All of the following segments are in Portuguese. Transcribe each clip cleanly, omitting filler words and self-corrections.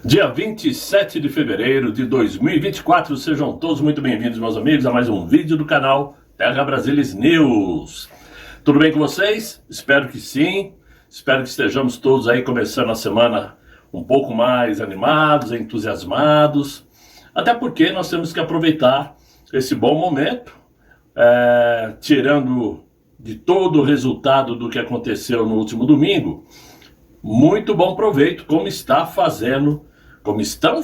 Dia 27 de fevereiro de 2024, sejam todos muito bem-vindos, meus amigos, a mais um vídeo do canal Terra Brasilis News. Tudo bem com vocês? Espero que sim, espero que estejamos todos aí começando a semana um pouco mais animados, entusiasmados, até porque nós temos que aproveitar esse bom momento, tirando de todo o resultado do que aconteceu no último domingo, muito bom proveito, como estão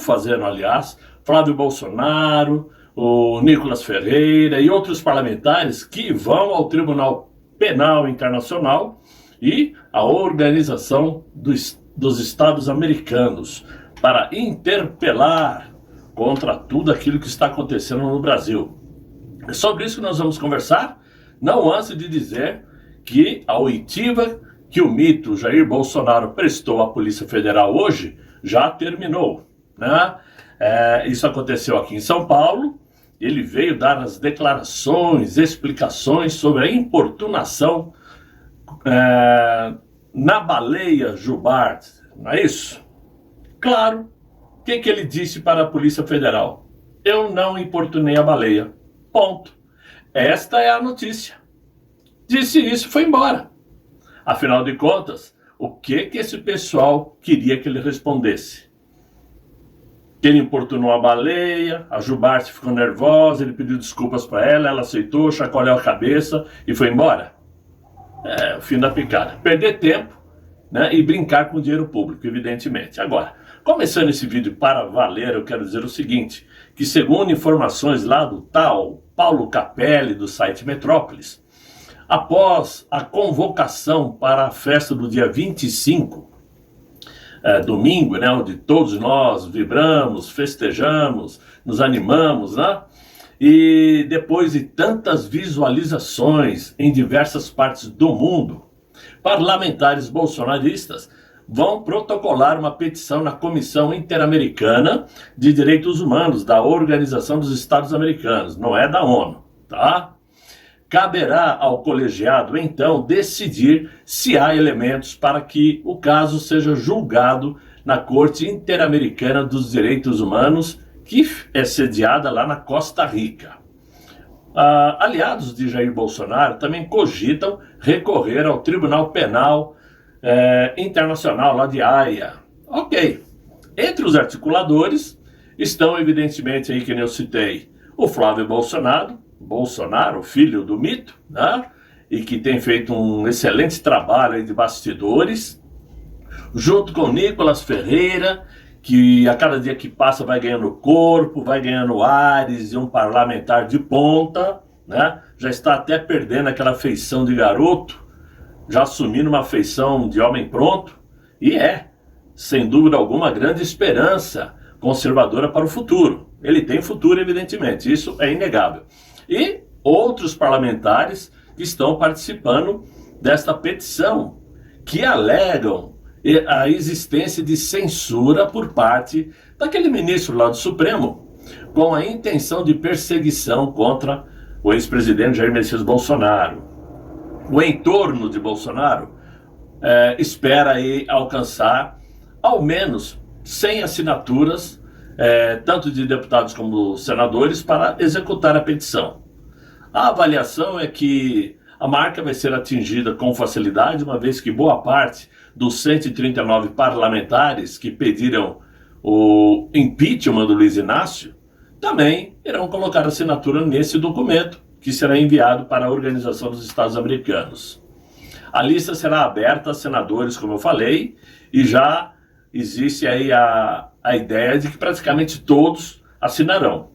fazendo, aliás, Flávio Bolsonaro, o Nicolas Ferreira e outros parlamentares que vão ao Tribunal Penal Internacional e à Organização dos Estados Americanos para interpelar contra tudo aquilo que está acontecendo no Brasil. É sobre isso que nós vamos conversar, não antes de dizer que a oitiva que o mito Jair Bolsonaro prestou à Polícia Federal hoje já terminou, né? Isso aconteceu aqui em São Paulo. Ele veio dar as declarações, explicações sobre a importunação na baleia Jubarte, não é isso? Claro, o que ele disse para a Polícia Federal? Eu não importunei a baleia, ponto. Esta é a notícia. Disse isso e foi embora. Afinal de contas, o que esse pessoal queria que ele respondesse? Que ele importunou a baleia, a Jubarte ficou nervosa, ele pediu desculpas para ela aceitou, chacoalhou a cabeça e foi embora? É o fim da picada. Perder tempo, né, e brincar com o dinheiro público, evidentemente. Agora, começando esse vídeo para valer, eu quero dizer o seguinte, que segundo informações lá do tal Paulo Capelli, do site Metrópolis, após a convocação para a festa do dia 25, domingo, né, onde todos nós vibramos, festejamos, nos animamos, né? E depois de tantas visualizações em diversas partes do mundo, parlamentares bolsonaristas vão protocolar uma petição na Comissão Interamericana de Direitos Humanos da Organização dos Estados Americanos, não é da ONU, tá? Caberá ao colegiado, então, decidir se há elementos para que o caso seja julgado na Corte Interamericana dos Direitos Humanos, que é sediada lá na Costa Rica. Aliados de Jair Bolsonaro também cogitam recorrer ao Tribunal Penal Internacional lá de Haia. Ok. Entre os articuladores estão, evidentemente, aí, que eu citei, o Flávio Bolsonaro, filho do mito, né? E que tem feito um excelente trabalho aí de bastidores, junto com Nicolas Ferreira, que a cada dia que passa vai ganhando corpo, vai ganhando ares de um parlamentar de ponta, né? Já está até perdendo aquela feição de garoto, já assumindo uma feição de homem pronto, e sem dúvida alguma, grande esperança conservadora para o futuro. Ele tem futuro, evidentemente, isso é inegável. E outros parlamentares que estão participando desta petição, que alegam a existência de censura por parte daquele ministro lá do Supremo, com a intenção de perseguição contra o ex-presidente Jair Messias Bolsonaro. O entorno de Bolsonaro espera aí alcançar ao menos 100 assinaturas, tanto de deputados como senadores, para executar a petição. A avaliação é que a marca vai ser atingida com facilidade, uma vez que boa parte dos 139 parlamentares que pediram o impeachment do Luiz Inácio também irão colocar assinatura nesse documento, que será enviado para a Organização dos Estados Americanos. A lista será aberta a senadores, como eu falei, e já existe aí a ideia de que praticamente todos assinarão.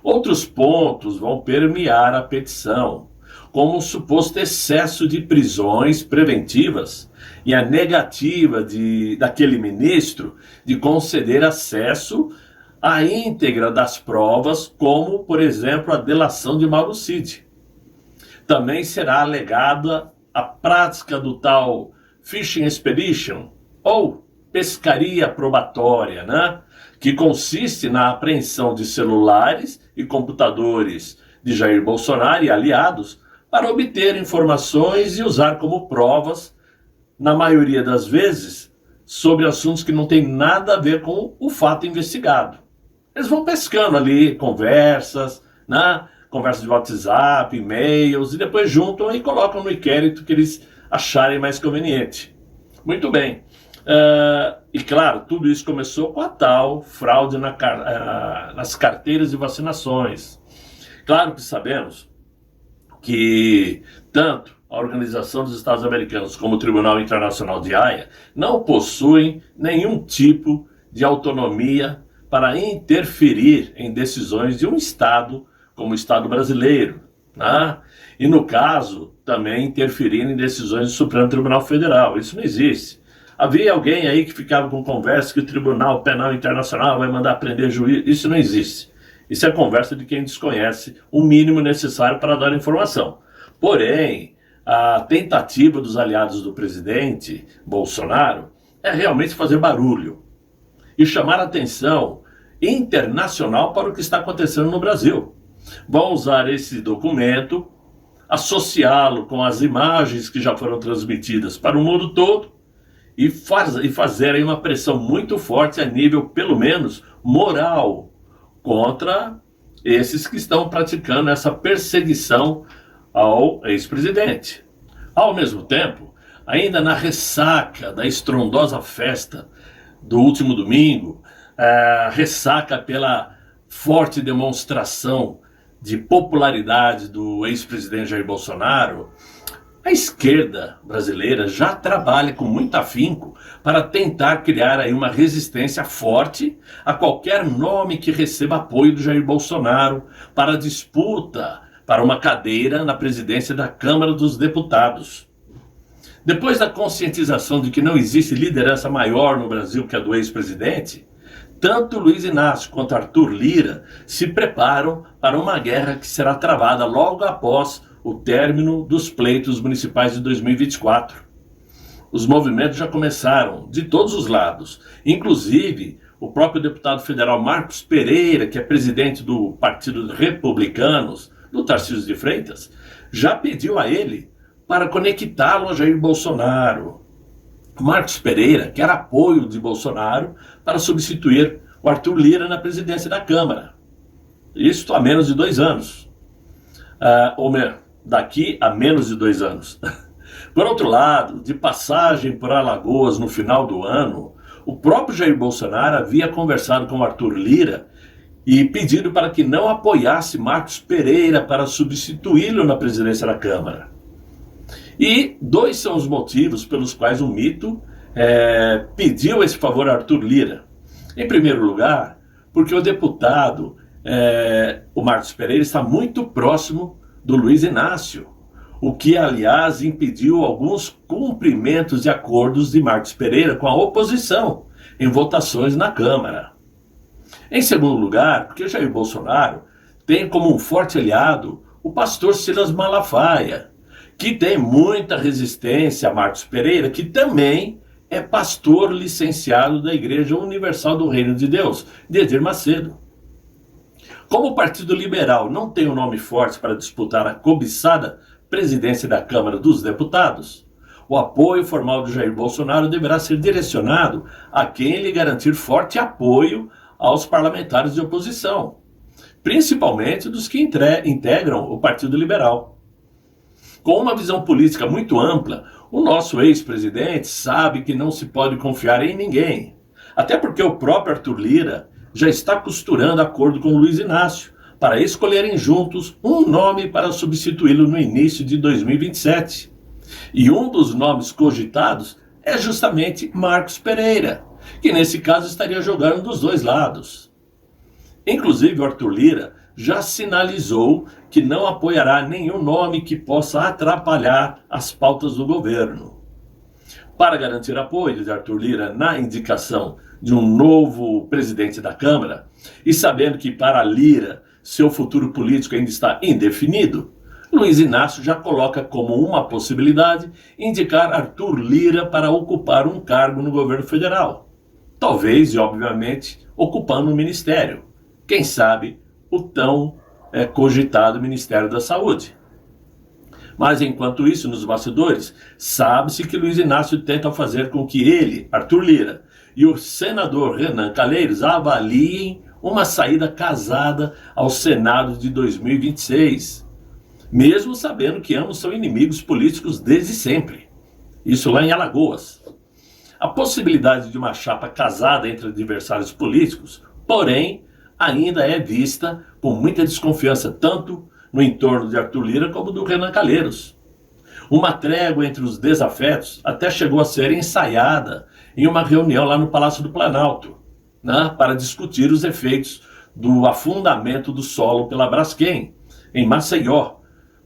Outros pontos vão permear a petição, como o suposto excesso de prisões preventivas e a negativa daquele ministro de conceder acesso à íntegra das provas, como, por exemplo, a delação de Mauro Cid. Também será alegada a prática do tal Fishing Expedition, ou pescaria probatória, né? Que consiste na apreensão de celulares e computadores de Jair Bolsonaro e aliados para obter informações e usar como provas, na maioria das vezes, sobre assuntos que não tem nada a ver com o fato investigado. Eles vão pescando ali conversas, né? Conversas de WhatsApp, e-mails, e depois juntam e colocam no inquérito que eles acharem mais conveniente. Muito bem. E claro, tudo isso começou com a tal fraude nas carteiras de vacinações. Claro que sabemos que tanto a Organização dos Estados Americanos como o Tribunal Internacional de Haia não possuem nenhum tipo de autonomia para interferir em decisões de um Estado como o Estado brasileiro, né? E no caso, também interferir em decisões do Supremo Tribunal Federal. Isso não existe. Havia alguém aí que ficava com conversa que o Tribunal Penal Internacional vai mandar prender juiz. Isso não existe. Isso é conversa de quem desconhece o mínimo necessário para dar informação. Porém, a tentativa dos aliados do presidente Bolsonaro é realmente fazer barulho e chamar a atenção internacional para o que está acontecendo no Brasil. Vão usar esse documento, associá-lo com as imagens que já foram transmitidas para o mundo todo e fazerem uma pressão muito forte a nível, pelo menos, moral, contra esses que estão praticando essa perseguição ao ex-presidente. Ao mesmo tempo, ainda na ressaca da estrondosa festa do último domingo, ressaca pela forte demonstração de popularidade do ex-presidente Jair Bolsonaro, a esquerda brasileira já trabalha com muito afinco para tentar criar aí uma resistência forte a qualquer nome que receba apoio do Jair Bolsonaro para a disputa para uma cadeira na presidência da Câmara dos Deputados. Depois da conscientização de que não existe liderança maior no Brasil que a do ex-presidente, tanto Luiz Inácio quanto Arthur Lira se preparam para uma guerra que será travada logo após o término dos pleitos municipais de 2024. Os movimentos já começaram de todos os lados, inclusive o próprio deputado federal Marcos Pereira, que é presidente do Partido dos Republicanos, do Tarcísio de Freitas, já pediu a ele para conectá-lo a Jair Bolsonaro. Marcos Pereira quer apoio de Bolsonaro para substituir o Arthur Lira na presidência da Câmara. Isso há menos de 2 anos. Daqui a menos de 2 anos. Por outro lado, de passagem por Alagoas no final do ano, o próprio Jair Bolsonaro havia conversado com o Arthur Lira e pedido para que não apoiasse Marcos Pereira para substituí-lo na presidência da Câmara. E 2 são os motivos pelos quais o mito pediu esse favor a Arthur Lira. Em primeiro lugar, porque o deputado, o Marcos Pereira, está muito próximo do Luiz Inácio, o que, aliás, impediu alguns cumprimentos de acordos de Marcos Pereira com a oposição em votações na Câmara. Em segundo lugar, porque Jair Bolsonaro tem como um forte aliado o pastor Silas Malafaia, que tem muita resistência a Marcos Pereira, que também é pastor licenciado da Igreja Universal do Reino de Deus, de Edir Macedo. Como o Partido Liberal não tem um nome forte para disputar a cobiçada presidência da Câmara dos Deputados, o apoio formal de Jair Bolsonaro deverá ser direcionado a quem lhe garantir forte apoio aos parlamentares de oposição, principalmente dos que integram o Partido Liberal. Com uma visão política muito ampla, o nosso ex-presidente sabe que não se pode confiar em ninguém, até porque o próprio Arthur Lira já está costurando acordo com Luiz Inácio para escolherem juntos um nome para substituí-lo no início de 2027. E um dos nomes cogitados é justamente Marcos Pereira, que nesse caso estaria jogando dos 2 lados. Inclusive, o Arthur Lira já sinalizou que não apoiará nenhum nome que possa atrapalhar as pautas do governo. Para garantir apoio de Arthur Lira na indicação de um novo presidente da Câmara, e sabendo que para Lira seu futuro político ainda está indefinido, Luiz Inácio já coloca como uma possibilidade indicar Arthur Lira para ocupar um cargo no governo federal. Talvez, e obviamente, ocupando um ministério. Quem sabe, o tão cogitado Ministério da Saúde. Mas enquanto isso, nos bastidores, sabe-se que Luiz Inácio tenta fazer com que ele, Arthur Lira, e o senador Renan Calheiros avaliem uma saída casada ao Senado de 2026, mesmo sabendo que ambos são inimigos políticos desde sempre. Isso lá em Alagoas. A possibilidade de uma chapa casada entre adversários políticos, porém, ainda é vista com muita desconfiança, tanto no entorno de Arthur Lira como do Renan Calheiros. Uma trégua entre os desafetos até chegou a ser ensaiada em uma reunião lá no Palácio do Planalto, né, para discutir os efeitos do afundamento do solo pela Braskem, em Maceió.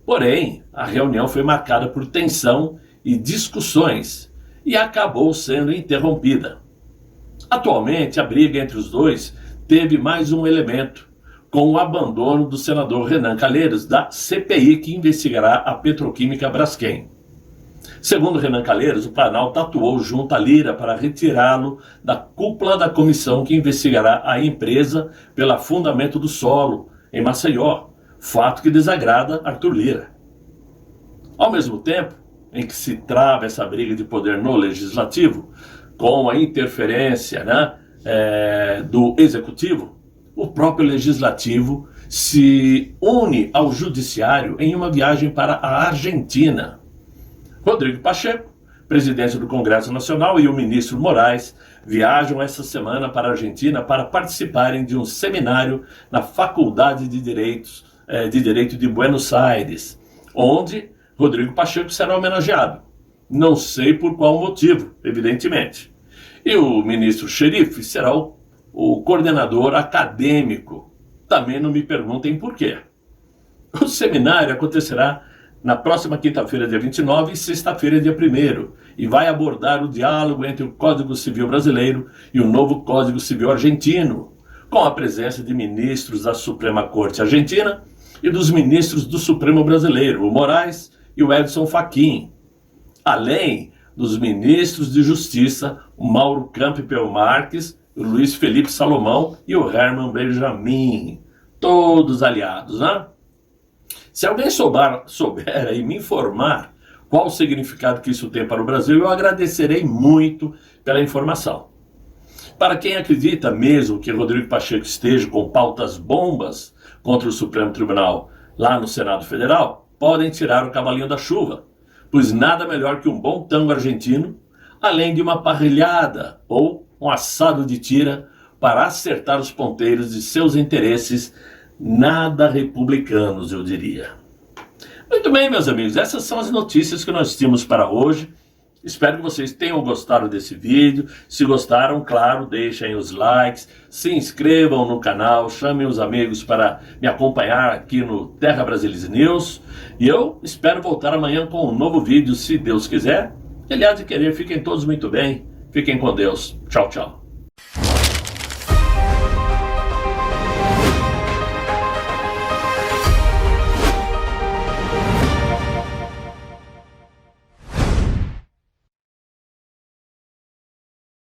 Porém, a reunião foi marcada por tensão e discussões e acabou sendo interrompida. Atualmente, a briga entre os dois teve mais um elemento, com o abandono do senador Renan Calheiros da CPI que investigará a petroquímica Braskem. Segundo Renan Calheiros, o Planalto atuou junto a Lira para retirá-lo da cúpula da comissão que investigará a empresa pelo afundamento do solo em Maceió, fato que desagrada Arthur Lira. Ao mesmo tempo em que se trava essa briga de poder no legislativo, com a interferência, do executivo, o próprio legislativo se une ao judiciário em uma viagem para a Argentina. Rodrigo Pacheco, presidente do Congresso Nacional, e o ministro Moraes viajam essa semana para a Argentina para participarem de um seminário na Faculdade de Direito de Buenos Aires, onde Rodrigo Pacheco será homenageado. Não sei por qual motivo, evidentemente. E o ministro Xerife será o coordenador acadêmico. Também não me perguntem por quê. O seminário acontecerá na próxima quinta-feira, dia 29, e sexta-feira, dia 1º, e vai abordar o diálogo entre o Código Civil brasileiro e o novo Código Civil argentino, com a presença de ministros da Suprema Corte Argentina e dos ministros do Supremo brasileiro, o Moraes e o Edson Fachin, além dos ministros de Justiça, o Mauro Campbell Marques, o Luiz Felipe Salomão e o Herman Benjamin, todos aliados, né? Se alguém souber aí me informar qual o significado que isso tem para o Brasil, eu agradecerei muito pela informação. Para quem acredita mesmo que Rodrigo Pacheco esteja com pautas bombas contra o Supremo Tribunal lá no Senado Federal, podem tirar o cavalinho da chuva, pois nada melhor que um bom tango argentino, além de uma parrilhada ou um assado de tira para acertar os ponteiros de seus interesses nada republicanos, eu diria. Muito bem, meus amigos, essas são as notícias que nós tínhamos para hoje. Espero que vocês tenham gostado desse vídeo. Se gostaram, claro, deixem os likes, se inscrevam no canal, chamem os amigos para me acompanhar aqui no Terra Brasilis News. E eu espero voltar amanhã com um novo vídeo, se Deus quiser. Aliás, de querer, fiquem todos muito bem. Fiquem com Deus. Tchau, tchau.